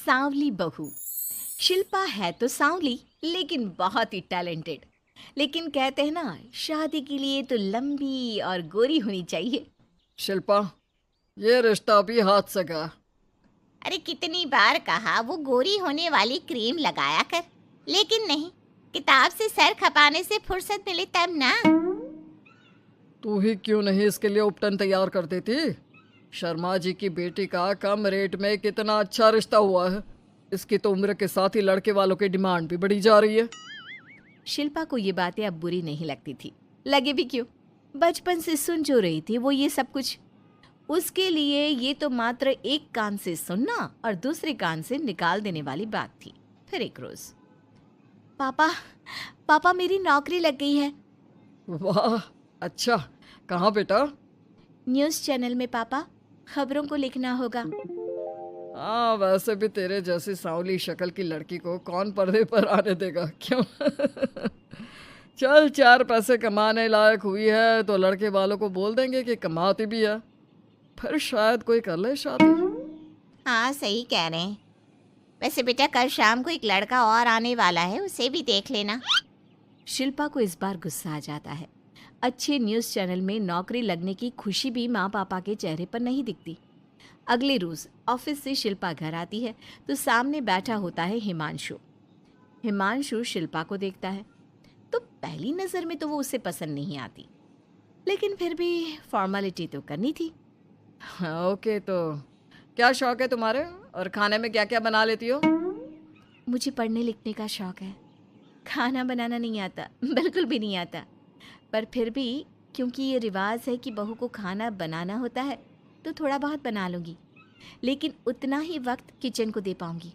सांवली बहू। शिल्पा है तो सांवली लेकिन बहुत ही टैलेंटेड। लेकिन कहते हैं ना, शादी के लिए तो लंबी और गोरी होनी चाहिए। शिल्पा, ये रिश्ता भी हाथ से गया। अरे कितनी बार कहा वो गोरी होने वाली क्रीम लगाया कर, लेकिन नहीं, किताब से सर खपाने से फुर्सत मिले तब ना। तू ही क्यों नहीं इसके लिए उपटन तैयार कर देती? शर्मा जी की बेटी का कम रेट में कितना अच्छा रिश्ता हुआ है। इसकी तो उम्र के साथ ही लड़के वालों की डिमांड भी बढ़ी जा रही है। शिल्पा को ये बातें अब बुरी नहीं लगती थी। लगे भी क्यों, बचपन से सुन जो रही थी वो ये सब कुछ। उसके लिए ये तो मात्र एक कान से सुनना और दूसरे कान से निकाल देने वाली बात थी। फिर एक रोज, पापा पापा मेरी नौकरी लग गई है। वाह, अच्छा। कहाँ बेटा? न्यूज़ चैनल में पापा, खबरों को लिखना होगा। हाँ, वैसे भी तेरे जैसी सांवली शक्ल की लड़की को कौन पर्दे पर आने देगा, क्यों? चल, 4 पैसे कमाने लायक हुई है तो लड़के वालों को बोल देंगे कि कमाती भी है, फिर शायद कोई कर ले शादी। हाँ सही कह रहे हैं। वैसे बेटा कल शाम को एक लड़का और आने वाला है, उसे भी देख लेना। शिल्पा को इस बार गुस्सा आ जाता है। अच्छे न्यूज़ चैनल में नौकरी लगने की खुशी भी माँ पापा के चेहरे पर नहीं दिखती। अगले रोज ऑफिस से शिल्पा घर आती है तो सामने बैठा होता है हिमांशु। हिमांशु शिल्पा को देखता है तो पहली नज़र में तो वो उसे पसंद नहीं आती, लेकिन फिर भी फॉर्मेलिटी तो करनी थी। हाँ, ओके, तो क्या शौक है तुम्हारे और खाने में क्या क्या बना लेती हो? मुझे पढ़ने लिखने का शौक है। खाना बनाना नहीं आता, बिल्कुल भी नहीं आता। पर फिर भी क्योंकि ये रिवाज है कि बहू को खाना बनाना होता है तो थोड़ा बहुत बना लूँगी, लेकिन उतना ही वक्त किचन को दे पाऊँगी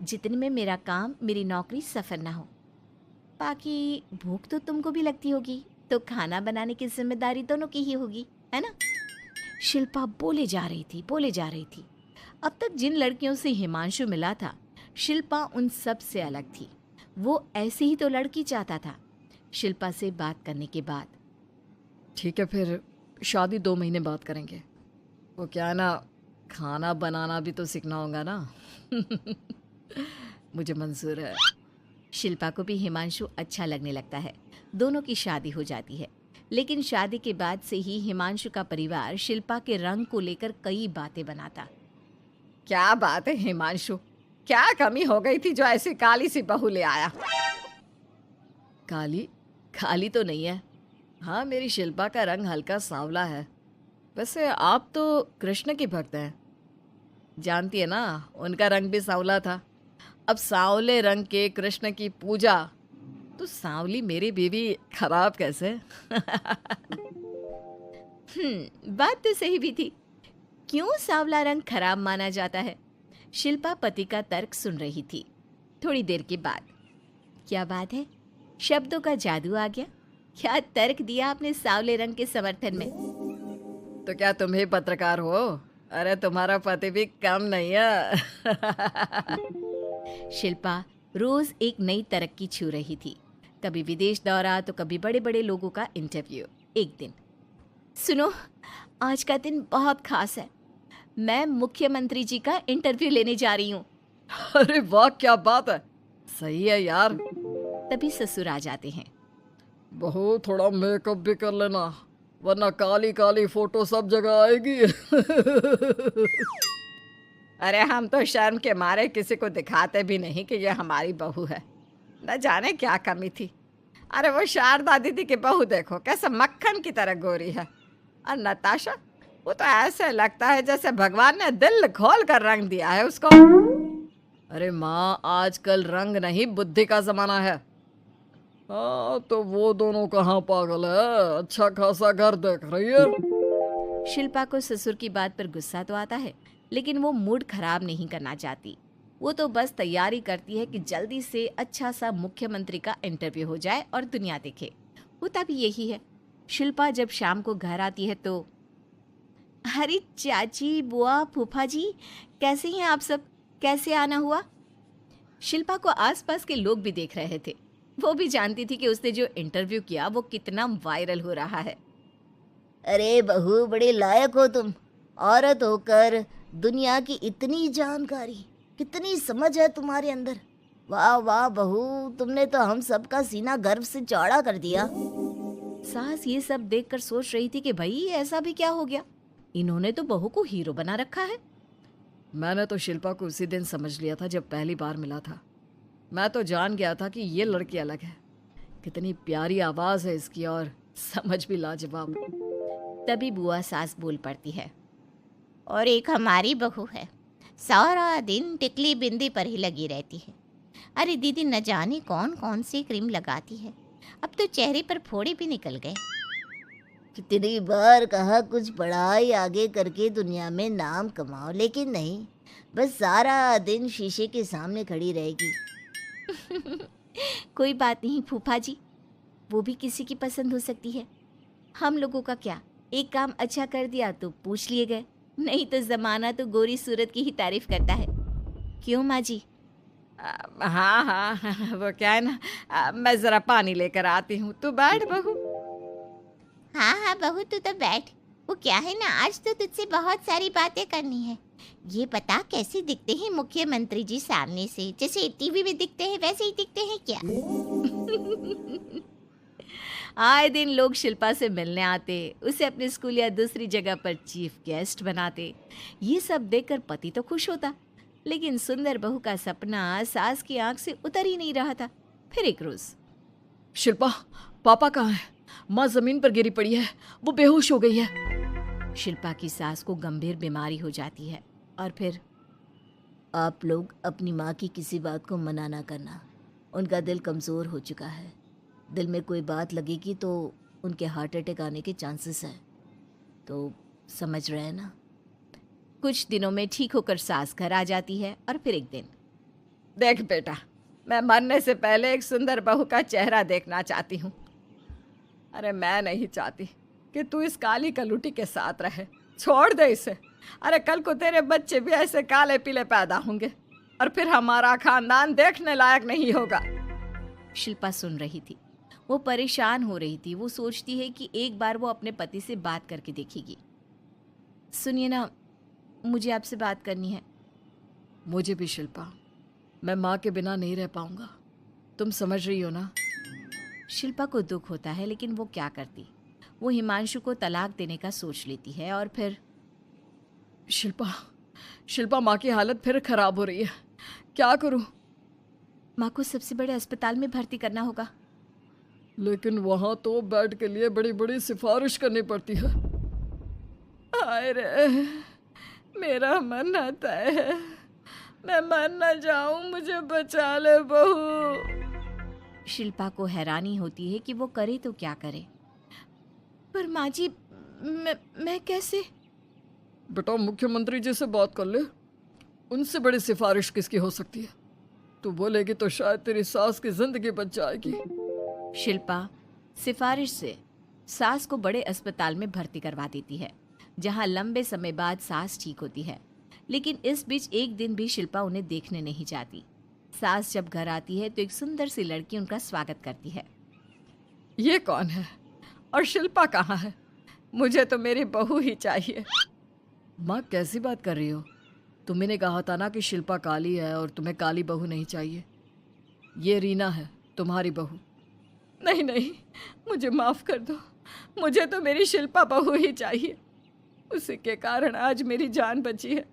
जितने में मेरा काम, मेरी नौकरी सफ़र ना हो। बाकी भूख तो तुमको भी लगती होगी, तो खाना बनाने की जिम्मेदारी दोनों की ही होगी, है ना? शिल्पा बोले जा रही थी। अब तक जिन लड़कियों से हिमांशु मिला था, शिल्पा उन सब से अलग थी। वो ऐसी ही तो लड़की चाहता था। शिल्पा से बात करने के बाद, ठीक है, फिर शादी 2 महीने बाद करेंगे। वो क्या है ना, खाना बनाना भी तो सीखना होगा ना। मुझे मंजूर है। शिल्पा को भी हिमांशु अच्छा लगने लगता है। दोनों की शादी हो जाती है, लेकिन शादी के बाद से ही हिमांशु का परिवार शिल्पा के रंग को लेकर कई बातें बनाता। क्या बात है हिमांशु, क्या कमी हो गई थी जो ऐसी काली सी बहू ले आया? काली काली तो नहीं है। हाँ, मेरी शिल्पा का रंग हल्का सांवला है। वैसे आप तो कृष्ण की भक्त हैं, जानती है ना, उनका रंग भी सांवला था। अब सांवले रंग के कृष्ण की पूजा, तो सांवली मेरी बीवी खराब कैसे? बात तो सही भी थी। क्यों सांवला रंग खराब माना जाता है? शिल्पा पति का तर्क सुन रही थी। थोड़ी देर के बाद, क्या बात है, शब्दों का जादू आ गया। क्या तर्क दिया आपने सांवले रंग के समर्थन में? तो क्या तुम ही पत्रकार हो? अरे तुम्हारा पति भी कम नहीं है। शिल्पा रोज एक नई तरक्की छू रही थी। कभी विदेश दौरा तो कभी बड़े बड़े लोगों का इंटरव्यू। एक दिन, सुनो, आज का दिन बहुत खास है। मैं मुख्यमंत्री जी का इंटरव्यू लेने जा रही हूँ। अरे वाह, क्या बात है, सही है यार। तभी ससुर आ जाते हैं। बहू, थोड़ा मेकअप भी कर लेना, वरना काली काली फोटो सब जगह आएगी। अरे हम तो शर्म के मारे किसी को दिखाते भी नहीं कि ये हमारी बहू है। न जाने क्या कमी थी। अरे वो शारदा दीदी की बहू देखो, कैसे मक्खन की तरह गोरी है। और नताशा, वो तो ऐसे लगता है जैसे भगवान ने दिल खोल कर रंग दिया है उसको। अरे माँ, आजकल रंग नहीं बुद्धि का जमाना है। हाँ, तो वो दोनों कहाँ पागल है, अच्छा खासा घर देख रही है। शिल्पा को ससुर की बात पर गुस्सा तो आता है, लेकिन वो मूड खराब नहीं करना चाहती। वो तो बस तैयारी करती है कि जल्दी से अच्छा सा मुख्यमंत्री का इंटरव्यू हो जाए और दुनिया देखे। होता भी यही है। शिल्पा जब शाम को घर आती है तो, अरे चाची, बुआ, फूफा जी, कैसे हैं आप सब? कैसे आना हुआ? शिल्पा को आसपास के लोग भी देख रहे थे। वो भी जानती थी कि उसने जो इंटरव्यू किया वो कितना वायरल हो रहा है। अरे बहू, बड़े लायक हो तुम, औरत होकर दुनिया की इतनी जानकारी। कितनी समझ है तुम्हारे अंदर। वाह वाह बहू, तुमने तो हम सबका सीना गर्व से चौड़ा कर दिया। सास ये सब देखकर सोच रही थी कि भाई ऐसा भी क्या हो गया, इन्होंने तो बहू को हीरो बना रखा है। मैंने तो शिल्पा को उसी दिन समझ लिया था जब पहली बार मिला था। मैं तो जान गया था कि ये लड़की अलग है। कितनी प्यारी आवाज़ है इसकी और समझ भी लाजवाब। तभी बुआ सास बोल पड़ती है, और एक हमारी बहू है, सारा दिन टिकली बिंदी पर ही लगी रहती है। अरे दीदी, न जाने कौन कौन सी क्रीम लगाती है, अब तो चेहरे पर फोड़े भी निकल गए। कितनी बार कहा कुछ पढ़ाई आगे करके दुनिया में नाम कमाओ, लेकिन नहीं, बस सारा दिन शीशे के सामने खड़ी रहेगी। कोई बात नहीं फूफा जी, वो भी किसी की पसंद हो सकती है। हम लोगों का क्या, एक काम अच्छा कर दिया तो पूछ लिए गए, नहीं तो जमाना तो गोरी सूरत की ही तारीफ करता है। क्यों माँ जी? हाँ हाँ वो क्या है ना, मैं ज़रा पानी लेकर आती हूँ, तू बैठ बहू। हाँ हाँ बहू, तू तो बैठ। वो क्या है ना, आज तो तुझसे बहुत सारी बातें करनी है। ये बता, कैसे दिखते हैं मुख्यमंत्री जी सामने से? जैसे टीवी में दिखते हैं वैसे ही दिखते हैं क्या? आए दिन लोग शिल्पा से मिलने आते, उसे अपने स्कूल या दूसरी जगह पर चीफ गेस्ट बनाते। ये सब देखकर पति तो खुश होता, लेकिन सुंदर बहू का सपना सास की आंख से उतर ही नहीं रहा था। फिर एक रोज, शिल्पा, पापा कहाँ है? माँ ज़मीन पर गिरी पड़ी है, वो बेहोश हो गई है। शिल्पा की सास को गंभीर बीमारी हो जाती है और फिर आप लोग अपनी माँ की किसी बात को मना ना करना, उनका दिल कमज़ोर हो चुका है। दिल में कोई बात लगेगी तो उनके हार्ट अटैक आने के चांसेस हैं, तो समझ रहे हैं ना। कुछ दिनों में ठीक होकर सास घर आ जाती है और फिर एक दिन, देख बेटा, मैं मरने से पहले एक सुंदर बहू का चेहरा देखना चाहती हूँ। अरे मैं नहीं चाहती कि तू इस काली कलूटी के साथ रहे, छोड़ दे इसे। अरे कल को तेरे बच्चे भी ऐसे काले पीले पैदा होंगे और फिर हमारा खानदान देखने लायक नहीं होगा। शिल्पा सुन रही थी, वो परेशान हो रही थी। वो सोचती है कि एक बार वो अपने पति से बात करके देखेगी। सुनिए ना, मुझे आपसे बात करनी है। मुझे भी शिल्पा, मैं माँ के बिना नहीं रह पाऊंगा, तुम समझ रही हो ना। शिल्पा को दुख होता है, लेकिन वो क्या करती। वो हिमांशु को तलाक देने का सोच लेती है और फिर शिल्पा, माँ की हालत फिर खराब हो रही है, क्या करूं? माँ को सबसे बड़े अस्पताल में भर्ती करना होगा। लेकिन वहां तो बेड के लिए बड़ी बड़ी सिफारिश करनी पड़ती है। हाय रे, मेरा मन आता है, मैं मर न जाऊं, मुझे बचा ले बहू। शिल्पा को हैरानी होती है कि वो करे तो क्या करे। पर माँ जी, मैं कैसे? बेटा, मुख्यमंत्री जी से बात कर ले, उनसे बड़ी सिफारिश किसकी हो सकती है? तू बोलेगी तो शायद तेरी सास की जिंदगी बच जाएगी। शिल्पा सिफारिश से सास को बड़े अस्पताल में भर्ती करवा देती है, जहां लंबे समय बाद सास ठीक होती है। लेकिन इस बीच एक दिन भी शिल्पा उन्हें देखने नहीं जाती। सास जब घर आती है तो एक सुंदर सी लड़की उनका स्वागत करती है। ये कौन है और शिल्पा कहाँ है? मुझे तो मेरी बहू ही चाहिए। माँ, कैसी बात कर रही हो? तुमने कहा था ना कि शिल्पा काली है और तुम्हें काली बहू नहीं चाहिए। ये रीना है, तुम्हारी बहू। नहीं नहीं, मुझे माफ़ कर दो, मुझे तो मेरी शिल्पा बहू ही चाहिए। उसी के कारण आज मेरी जान बची है।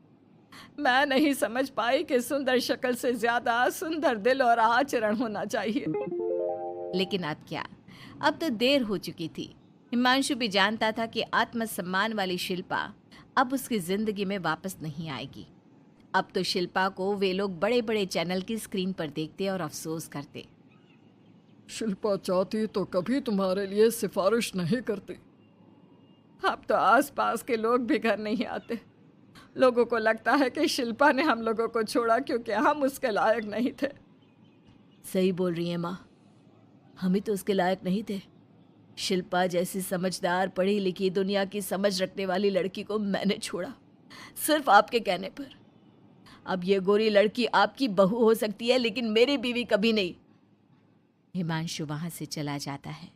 मैं नहीं समझ पाई कि सुंदर शक्ल से ज़्यादा सुंदर दिल और आचरण होना चाहिए। लेकिन अब क्या, अब तो देर हो चुकी थी। हिमांशु भी जानता था कि आत्मसम्मान वाली शिल्पा अब उसकी जिंदगी में वापस नहीं आएगी। अब तो शिल्पा को वे लोग बड़े बड़े चैनल की स्क्रीन पर देखते और अफसोस करते। शिल्पा चाहती तो कभी तुम्हारे लिए सिफारिश नहीं करती। अब तो आसपास के लोग भी घर नहीं आते। लोगों को लगता है कि शिल्पा ने हम लोगों को छोड़ा क्योंकि हम उसके लायक नहीं थे। सही बोल रही है माँ, हम ही तो उसके लायक नहीं थे। शिल्पा जैसी समझदार, पढ़ी लिखी, दुनिया की समझ रखने वाली लड़की को मैंने छोड़ा, सिर्फ आपके कहने पर। अब ये गोरी लड़की आपकी बहू हो सकती है, लेकिन मेरी बीवी कभी नहीं। हिमांशु वहां से चला जाता है।